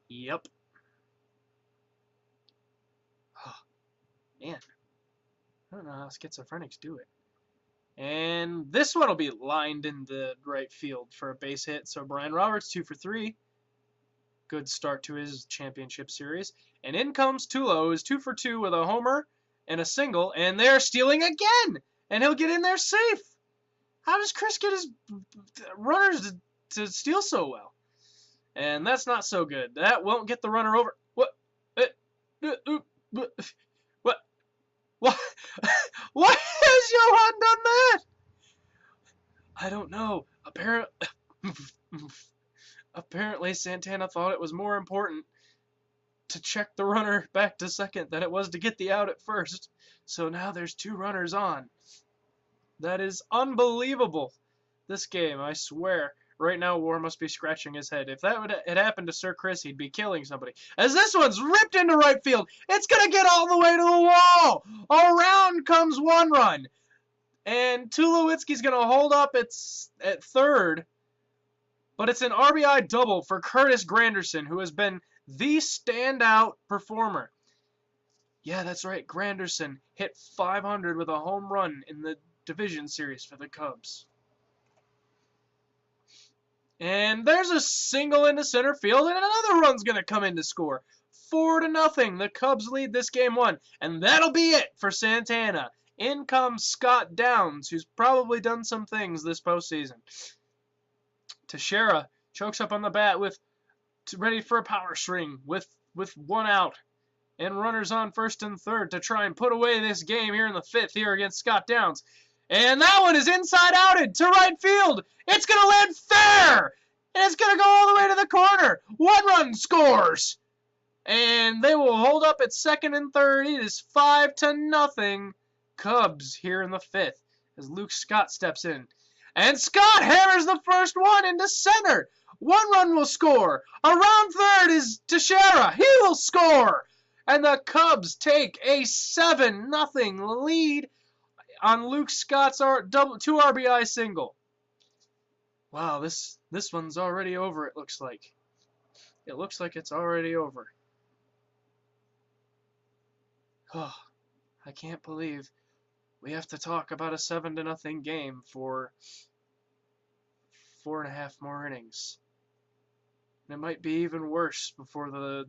Yep. Oh, man, I don't know how schizophrenics do it. And this one will be lined in the right field for a base hit. So Brian Roberts, 2 for 3. Good start to his championship series. And in comes Tulo, who is 2 for 2 with a homer and a single. And they're stealing again. And he'll get in there safe. How does Chris get his runners to steal so well? And that's not so good. That won't get the runner over. What? What? What? Why has Johan done that? I don't know. Apparently Santana thought it was more important to check the runner back to second than it was to get the out at first. So now there's 2 runners on. That is unbelievable. This game, I swear. Right now, War must be scratching his head. If that had happened to Sir Chris, he'd be killing somebody. As this one's ripped into right field, it's going to get all the way to the wall. Around comes 1 run. And Tulowitzki's going to hold up at third. But it's an RBI double for Curtis Granderson, who has been the standout performer. Yeah, that's right. Granderson hit .500 with a home run in the division series for the Cubs. And there's a single into center field, and another run's going to come in to score. 4-0. The Cubs lead this game 1. And that'll be it for Santana. In comes Scott Downs, who's probably done some things this postseason. Teixeira chokes up on the bat ready for a power swing with 1 out. And runners on first and third to try and put away this game here in the 5th here against Scott Downs. And that one is inside outed to right field. It's going to land fair. And it's going to go all the way to the corner. 1 run scores. And they will hold up at second and third. It is 5-0 Cubs here in the 5th as Luke Scott steps in. And Scott hammers the first one into center. 1 run will score. Around third is Teixeira. He will score. And the Cubs take a 7-0 lead on Luke Scott's 2 RBI single. Wow, this one's already over, it looks like. It looks like it's already over. Oh, I can't believe we have to talk about a 7-0 game for 4.5 more innings. And it might be even worse before the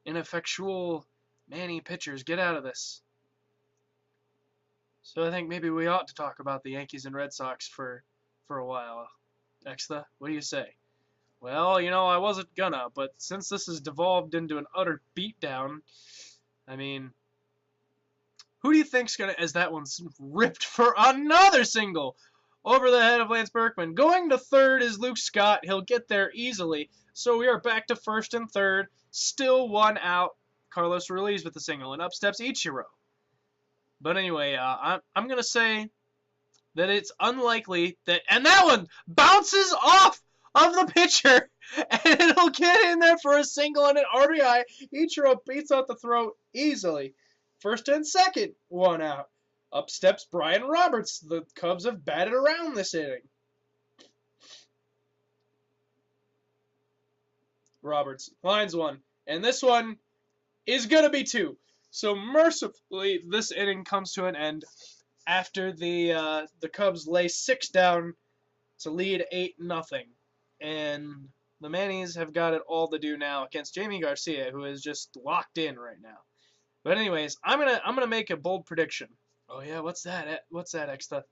ineffectual Manny pitchers get out of this. So I think maybe we ought to talk about the Yankees and Red Sox for a while. Extha, what do you say? Well, I wasn't gonna, but since this has devolved into an utter beatdown, I mean, who do you think's gonna, as that one's ripped for another single over the head of Lance Berkman. Going to third is Luke Scott. He'll get there easily. So we are back to first and third. Still 1 out. Carlos Ruiz with the single, and up steps Ichiro. But anyway, I'm going to say that it's unlikely that... And that one bounces off of the pitcher, and it'll get in there for a single and an RBI. Ichiro beats out the throw easily. First and second, 1 out. Up steps Brian Roberts. The Cubs have batted around this inning. Roberts lines 1, and this one is going to be 2. So mercifully, this inning comes to an end after the Cubs lay 6 down to lead 8-0. And the Mannies have got it all to do now against Jamie Garcia, who is just locked in right now. But anyways, I'm gonna make a bold prediction. Oh yeah, what's that? What's that, Exta?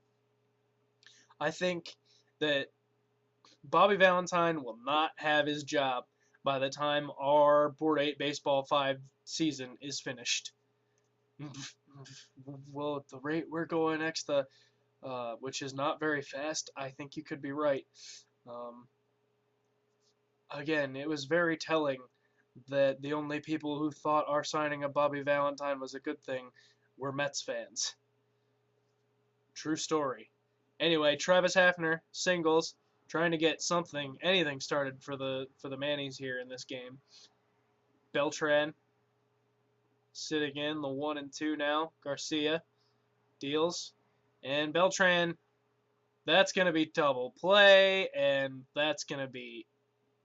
I think that Bobby Valentine will not have his job by the time our Board 8 Baseball 5 season is finished. Well, at the rate we're going, Exta, which is not very fast, I think you could be right. Again, it was very telling that the only people who thought our signing of Bobby Valentine was a good thing were Mets fans. True story. Anyway, Travis Hafner, singles, trying to get anything started for the Mannies here in this game. Beltran sitting in the 1 and 2 now. Garcia deals. And Beltran, that's going to be double play, and that's going to be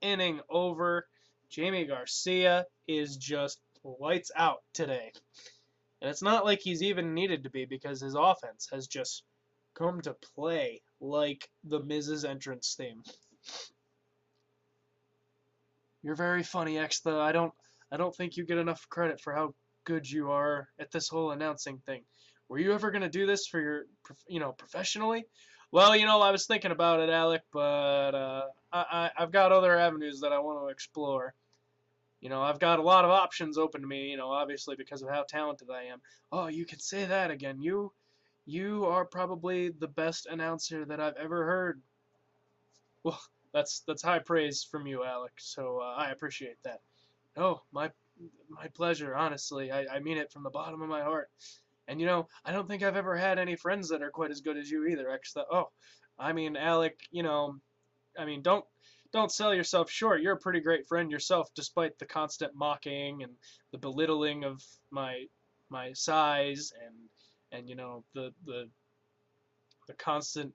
inning over. Jamie Garcia is just lights out today. And it's not like he's even needed to be because his offense has just come to play like the Miz's entrance theme. You're very funny, Extha. I don't think you get enough credit for how good you are at this whole announcing thing. Were you ever gonna do this for your, professionally? Well, I was thinking about it, Alec, but I've got other avenues that I want to explore. I've got a lot of options open to me, obviously because of how talented I am. Oh, you can say that again. You are probably the best announcer that I've ever heard. Well, that's high praise from you, Alec, so I appreciate that. Oh, my pleasure, honestly. I mean it from the bottom of my heart. And I don't think I've ever had any friends that are quite as good as you either, actually. Oh, I mean, Alec, I mean, don't sell yourself short. You're a pretty great friend yourself, despite the constant mocking and the belittling of my size and the constant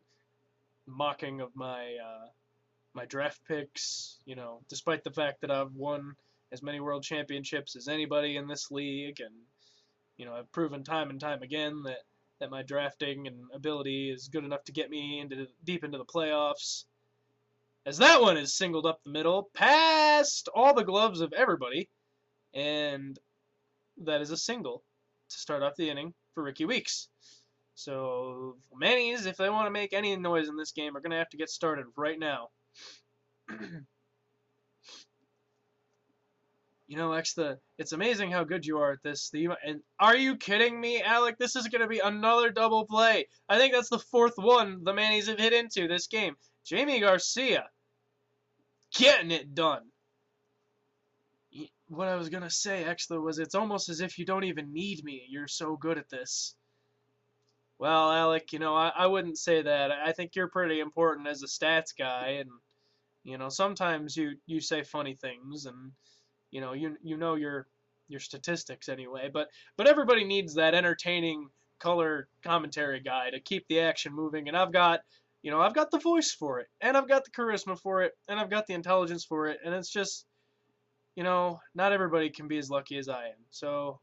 mocking of my draft picks. Despite the fact that I've won as many world championships as anybody in this league, and I've proven time and time again that my drafting and ability is good enough to get me deep into the playoffs. As that one is singled up the middle, past all the gloves of everybody, and that is a single to start off the inning for Ricky Weeks. So Manny's, if they want to make any noise in this game, are going to have to get started right now. It's amazing how good you are at this. And are you kidding me, Alec? This is going to be another double play. I think that's the fourth one the Mannies have hit into this game. Jamie Garcia getting it done. What I was going to say, actually, was it's almost as if you don't even need me. You're so good at this. Well, Alec, I wouldn't say that. I think you're pretty important as a stats guy, and sometimes you say funny things, and you know your statistics anyway. But everybody needs that entertaining color commentary guy to keep the action moving, and I've got the voice for it, and I've got the charisma for it, and I've got the intelligence for it, and it's just not everybody can be as lucky as I am. So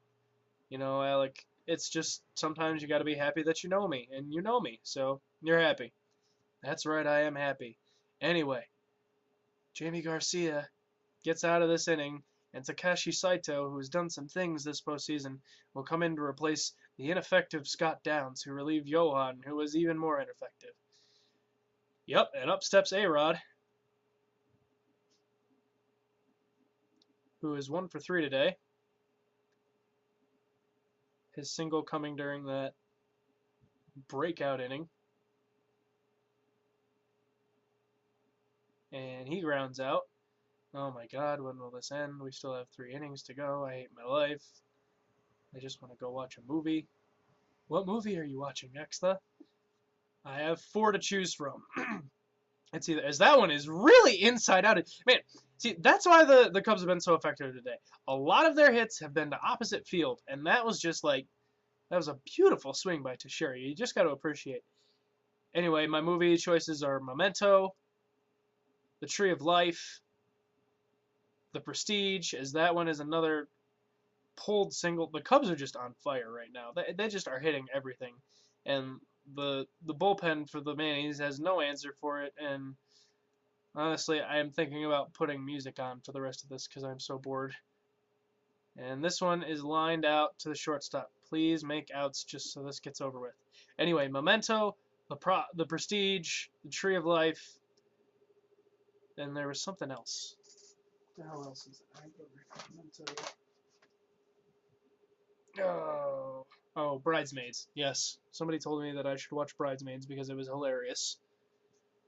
Alec, it's just sometimes you got to be happy that you know me, and you know me, so you're happy. That's right, I am happy. Anyway, Jamie Garcia gets out of this inning, and Takashi Saito, who has done some things this postseason, will come in to replace the ineffective Scott Downs, who relieved Johan, who was even more ineffective. Yep, and up steps A-Rod, who is 1 for 3 today. His single coming during that breakout inning. And he grounds out. Oh my god, when will this end? We still have 3 innings to go. I hate my life. I just want to go watch a movie. What movie are you watching, Extha? I have 4 to choose from. It's either, as that one is really inside out. Man, see, that's why the Cubs have been so effective today. A lot of their hits have been to opposite field, and that was just like, that was a beautiful swing by Teixeira. You just got to appreciate. Anyway, my movie choices are Memento, The Tree of Life, The Prestige, as that one is another pulled single. The Cubs are just on fire right now. They just are hitting everything. And the bullpen for the Mannies has no answer for it. And honestly, I am thinking about putting music on for the rest of this because I'm so bored. And this one is lined out to the shortstop. Please make outs just so this gets over with. Anyway, Memento, the Prestige, The Tree of Life, and there was something else. What the hell else is it? Memento. Oh, Bridesmaids. Yes. Somebody told me that I should watch Bridesmaids because it was hilarious.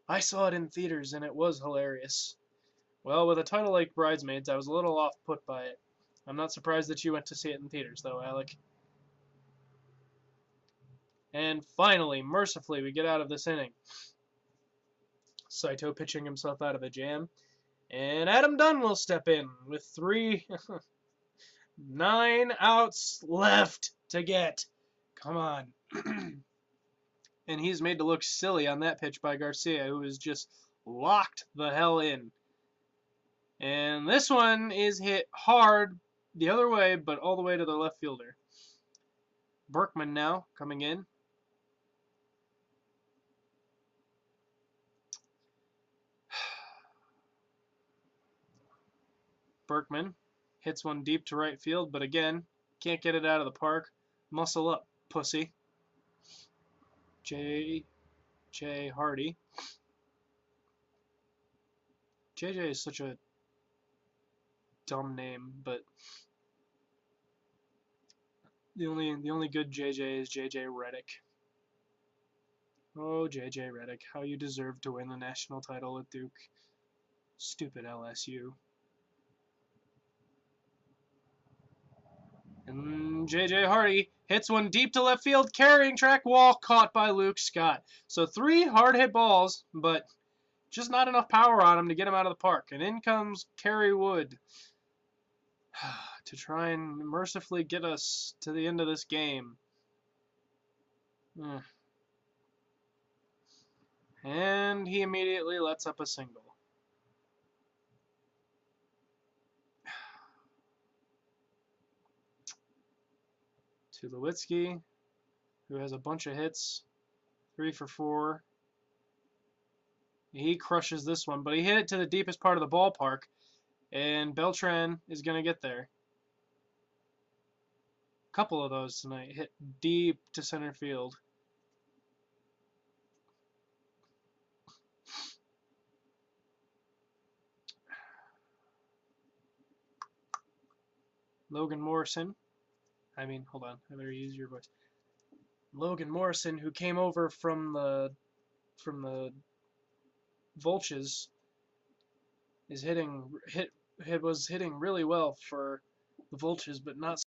I saw it in theaters and it was hilarious. Well, with a title like Bridesmaids, I was a little off-put by it. I'm not surprised that you went to see it in theaters, though, Alec. And finally, mercifully, we get out of this inning. Saito pitching himself out of a jam. And Adam Dunn will step in with 9 outs left to get. Come on. And he's made to look silly on that pitch by Garcia, who is just locked the hell in. And this one is hit hard the other way, but all the way to the left fielder. Berkman now coming in. Berkman hits one deep to right field, but again, can't get it out of the park. Muscle up, pussy. J.J. Hardy. JJ is such a dumb name, but the only good JJ is JJ Redick. Oh, JJ Redick, how you deserve to win the national title at Duke. Stupid LSU. And JJ Hardy hits one deep to left field, carrying track wall, caught by Luke Scott. So 3 hard hit balls, but just not enough power on him to get him out of the park. And in comes Kerry Wood to try and mercifully get us to the end of this game. And he immediately lets up a single. Tulowitzki, who has a bunch of hits, 3 for 4. He crushes this one, but he hit it to the deepest part of the ballpark, and Beltran is going to get there. A couple of those tonight hit deep to center field. Logan Morrison. Hold on, I better use your voice. Logan Morrison, who came over from the Vultures, is was hitting really well for the Vultures, but not